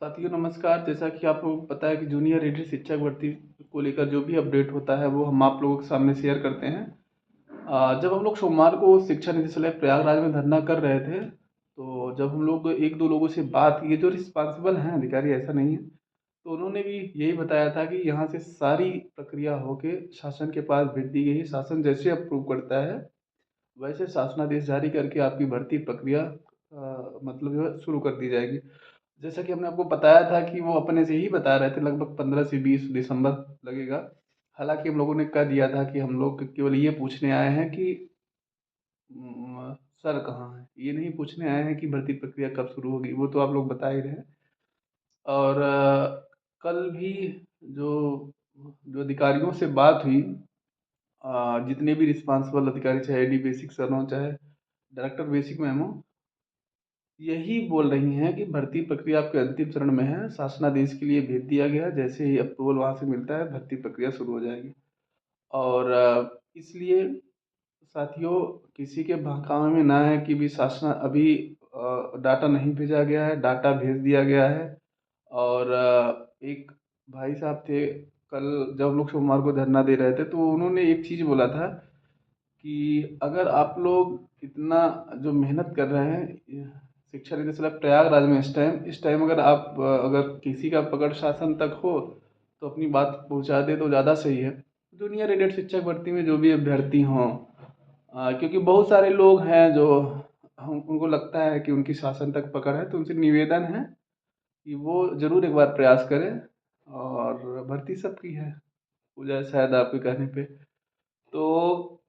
साथियों नमस्कार। जैसा कि आप लोगों को पता है कि जूनियर रेडियो शिक्षक भर्ती को लेकर जो भी अपडेट होता है वो हम आप लोगों के सामने शेयर करते हैं। जब हम लोग सोमवार को शिक्षा निदेशालय प्रयागराज में धरना कर रहे थे, तो जब हम लोग एक दो लोगों से बात किए जो रिस्पॉन्सिबल हैं अधिकारी, ऐसा नहीं है, तो उन्होंने भी यही बताया था कि यहाँ से सारी प्रक्रिया होके शासन के पास भेज दी गई है। शासन जैसे अप्रूव करता है वैसे शासनादेश जारी करके आपकी भर्ती प्रक्रिया मतलब जो है शुरू कर दी जाएगी। जैसा कि हमने आपको बताया था कि वो अपने से ही बता रहे थे लगभग 15 से 20 दिसंबर लगेगा। हालांकि हम लोगों ने कह दिया था कि हम लोग केवल ये पूछने आए हैं कि सर कहाँ हैं, ये नहीं पूछने आए हैं कि भर्ती प्रक्रिया कब शुरू होगी, वो तो आप लोग बता ही रहे हैं। और कल भी जो जो अधिकारियों से बात हुई, जितने भी रिस्पॉन्सिबल अधिकारी, चाहे एडी बेसिक सर हो चाहे डायरेक्टर बेसिक मैम हो, यही बोल रही हैं कि भर्ती प्रक्रिया आपके अंतिम चरण में है, शासनादेश के लिए भेज दिया गया, जैसे ही अप्रूवल वहाँ से मिलता है भर्ती प्रक्रिया शुरू हो जाएगी। और इसलिए साथियों, किसी के बहकावे में ना है कि भी शासन अभी डाटा नहीं भेजा गया है, डाटा भेज दिया गया है। और एक भाई साहब थे, कल जब हम लोग सोमवार को धरना दे रहे थे तो उन्होंने एक चीज़ बोला था कि अगर आप लोग इतना जो मेहनत कर रहे हैं शिक्षा निदेशालय प्रयागराज में इस टाइम अगर आप अगर किसी का पकड़ शासन तक हो तो अपनी बात पहुंचा दे तो ज़्यादा सही है। जूनियर एडेड शिक्षक भर्ती में जो भी अभ्यर्थी हों, क्योंकि बहुत सारे लोग हैं जो हम उनको लगता है कि उनकी शासन तक पकड़ है, तो उनसे निवेदन है कि वो ज़रूर एक बार प्रयास करें। और भर्ती सबकी है, पूजा शायद आपके कहने पे। तो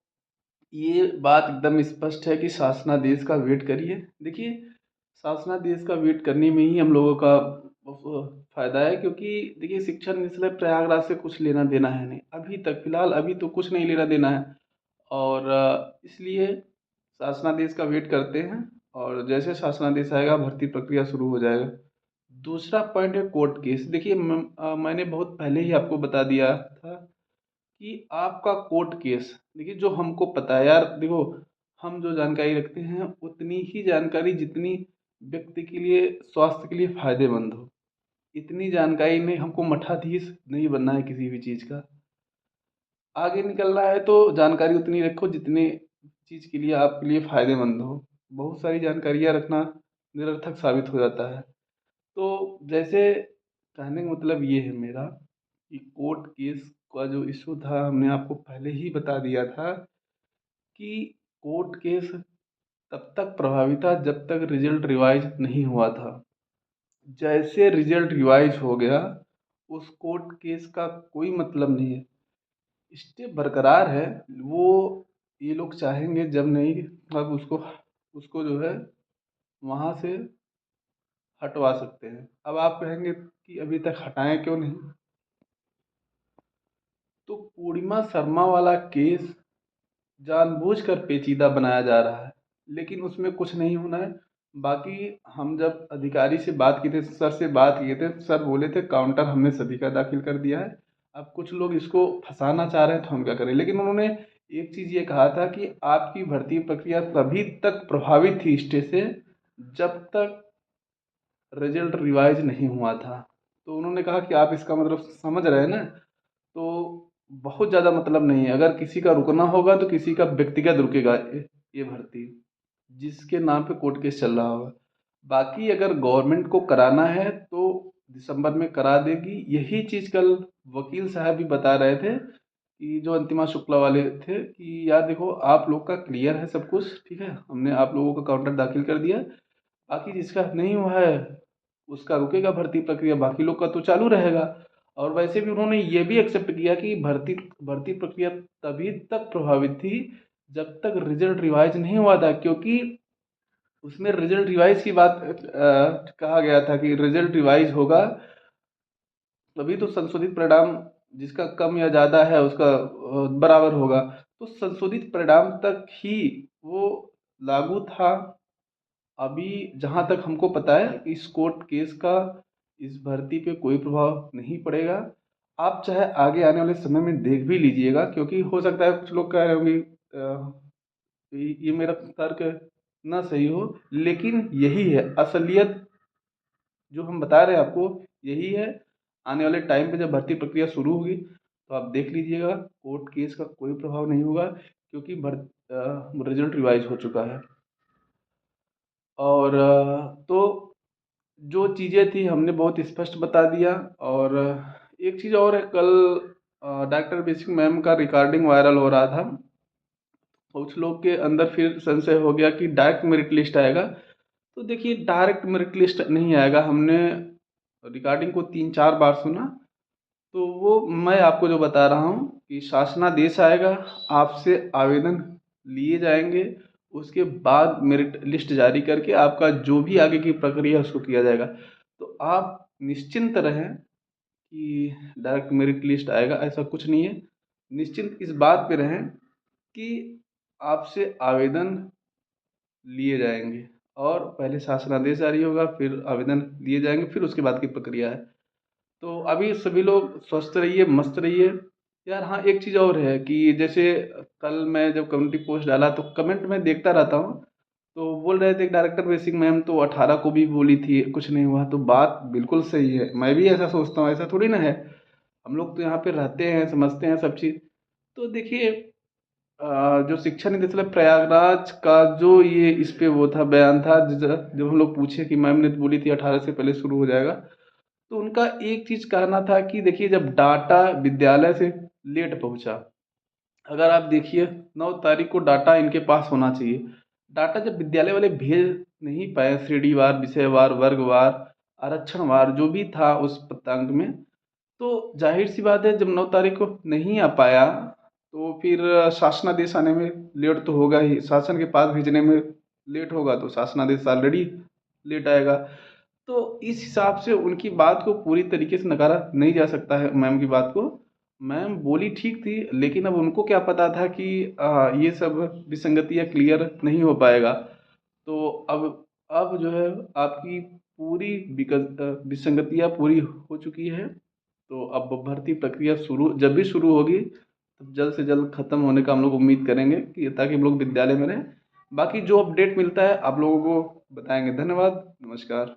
ये बात एकदम स्पष्ट है कि शासनादेश का वेट करिए। देखिए, शासनादेश का वेट करने में ही हम लोगों का फायदा है, क्योंकि देखिए शिक्षा निदेशालय प्रयागराज से कुछ लेना देना है नहीं, अभी तक फिलहाल अभी तो कुछ नहीं लेना देना है। और इसलिए शासनादेश का वेट करते हैं, और जैसे शासनादेश आएगा भर्ती प्रक्रिया शुरू हो जाएगा। दूसरा पॉइंट है कोर्ट केस। देखिए मैंने बहुत पहले ही आपको बता दिया था कि आपका कोर्ट केस, देखिए जो हमको पता है यार, देखो हम जो जानकारी रखते हैं उतनी ही जानकारी जितनी व्यक्ति के लिए स्वास्थ्य के लिए फायदेमंद हो, इतनी जानकारी में हमको मठाधीश नहीं बनना है किसी भी चीज़ का। आगे निकलना है तो जानकारी उतनी रखो जितने चीज़ के लिए आपके लिए फायदेमंद हो। बहुत सारी जानकारियाँ रखना निरर्थक साबित हो जाता है। तो जैसे कहने का मतलब ये है मेरा कि कोर्ट केस का जो इशू था हमने आपको पहले ही बता दिया था कि कोर्ट केस तब तक प्रभावी था जब तक रिजल्ट रिवाइज नहीं हुआ था। जैसे रिजल्ट रिवाइज हो गया, उस कोर्ट केस का कोई मतलब नहीं है, स्टे बरकरार है। वो ये लोग चाहेंगे जब नहीं तब उसको उसको जो है वहाँ से हटवा सकते हैं। अब आप कहेंगे कि अभी तक हटाएं क्यों नहीं, तो पूर्णिमा शर्मा वाला केस जानबूझकर पेचीदा बनाया जा रहा है, लेकिन उसमें कुछ नहीं होना है। बाकी हम जब अधिकारी से बात किए थे, सर से बात किए थे, सर बोले थे काउंटर हमने सभी का दाखिल कर दिया है, अब कुछ लोग इसको फंसाना चाह रहे हैं तो हम क्या करें। लेकिन उन्होंने एक चीज़ ये कहा था कि आपकी भर्ती प्रक्रिया तभी तक प्रभावित थी स्टे से जब तक रिजल्ट रिवाइज नहीं हुआ था। तो उन्होंने कहा कि आप इसका मतलब समझ रहे हैं ना, तो बहुत ज़्यादा मतलब नहीं है। अगर किसी का रुकना होगा तो किसी का व्यक्तिगत रुकेगा ये भर्ती, जिसके नाम पे कोर्ट केस चल रहा होगा। बाकी अगर गवर्नमेंट को कराना है तो दिसंबर में करा देगी। यही चीज़ कल वकील साहब भी बता रहे थे कि जो अंतिमा शुक्ला वाले थे कि यार देखो आप लोग का क्लियर है सब कुछ, ठीक है, हमने आप लोगों का काउंटर दाखिल कर दिया, बाकी जिसका नहीं हुआ है उसका रुकेगा भर्ती प्रक्रिया, बाकी लोग का तो चालू रहेगा। और वैसे भी उन्होंने ये भी एक्सेप्ट किया कि भर्ती भर्ती प्रक्रिया तभी तक प्रभावित थी जब तक रिजल्ट रिवाइज नहीं हुआ था, क्योंकि उसमें रिजल्ट रिवाइज की बात कहा गया था कि रिजल्ट रिवाइज होगा तभी तो संशोधित परिणाम, जिसका कम या ज़्यादा है उसका बराबर होगा। तो संशोधित परिणाम तक ही वो लागू था। अभी जहाँ तक हमको पता है इस कोर्ट केस का इस भर्ती पे कोई प्रभाव नहीं पड़ेगा। आप चाहे आगे आने वाले समय में देख भी लीजिएगा, क्योंकि हो सकता है कुछ लोग कह रहे होंगे ये मेरा तर्क ना सही हो, लेकिन यही है असलियत। जो हम बता रहे हैं आपको यही है। आने वाले टाइम पे जब भर्ती प्रक्रिया शुरू होगी तो आप देख लीजिएगा, कोर्ट केस का कोई प्रभाव नहीं होगा, क्योंकि रिजल्ट रिवाइज हो चुका है। और तो जो चीज़ें थी हमने बहुत स्पष्ट बता दिया। और एक चीज़ और है, कल डॉक्टर बेसिक मैम का रिकॉर्डिंग वायरल हो रहा था। कुछ लोग के अंदर फिर संशय हो गया कि डायरेक्ट मेरिट लिस्ट आएगा। तो देखिए, डायरेक्ट मेरिट लिस्ट नहीं आएगा। हमने रिकॉर्डिंग को 3-4 बार सुना, तो वो मैं आपको जो बता रहा हूँ कि शासनादेश आएगा, आपसे आवेदन लिए जाएंगे, उसके बाद मेरिट लिस्ट जारी करके आपका जो भी आगे की प्रक्रिया है उसको किया जाएगा। तो आप निश्चिंत रहें कि डायरेक्ट मेरिट लिस्ट आएगा, ऐसा कुछ नहीं है। निश्चिंत इस बात पे रहें कि आपसे आवेदन लिए जाएंगे, और पहले शासनादेश जारी होगा, फिर आवेदन लिए जाएंगे, फिर उसके बाद की प्रक्रिया है। तो अभी सभी लोग स्वस्थ रहिए, मस्त रहिए। यार हाँ, एक चीज़ और है कि जैसे कल मैं जब कम्युनिटी पोस्ट डाला तो कमेंट में देखता रहता हूँ, तो बोल रहे थे डायरेक्टर बेसिक मैम तो 18 को भी बोली थी, कुछ नहीं हुआ। तो बात बिल्कुल सही है, मैं भी ऐसा सोचता हूँ, ऐसा थोड़ी ना है। हम लोग तो यहाँ पे रहते हैं, समझते हैं सब चीज़। तो देखिए, जो शिक्षा निदेशालय प्रयागराज का जो ये इस पे वो था, बयान था, जब हम लोग पूछे कि मैम ने तो बोली थी 18 से पहले शुरू हो जाएगा, तो उनका एक चीज़ कहना था कि देखिए, जब डाटा विद्यालय से लेट पहुंचा, अगर आप देखिए 9 तारीख को डाटा इनके पास होना चाहिए। डाटा जब विद्यालय वाले भेज नहीं पाए, श्रेणीवार, विषयवार, वर्गवार, आरक्षणवार जो भी था उस पत्रांक में, तो जाहिर सी बात है, जब 9 तारीख को नहीं आ पाया तो फिर शासनादेश आने में लेट तो होगा ही, शासन के पास भेजने में लेट होगा तो शासनादेश ऑलरेडी लेट आएगा। तो इस हिसाब से उनकी बात को पूरी तरीके से नकारा नहीं जा सकता है, मैम की बात को। मैम बोली ठीक थी, लेकिन अब उनको क्या पता था कि ये सब विसंगतियाँ क्लियर नहीं हो पाएगा। तो अब जो है, आपकी पूरी विसंगतियाँ पूरी हो चुकी है। तो अब भर्ती प्रक्रिया शुरू जब भी शुरू होगी, तब जल्द से जल्द ख़त्म होने का हम लोग उम्मीद करेंगे, कि ताकि हम लोग विद्यालय में रहें। बाकी जो अपडेट मिलता है आप लोगों को बताएंगे। धन्यवाद, नमस्कार।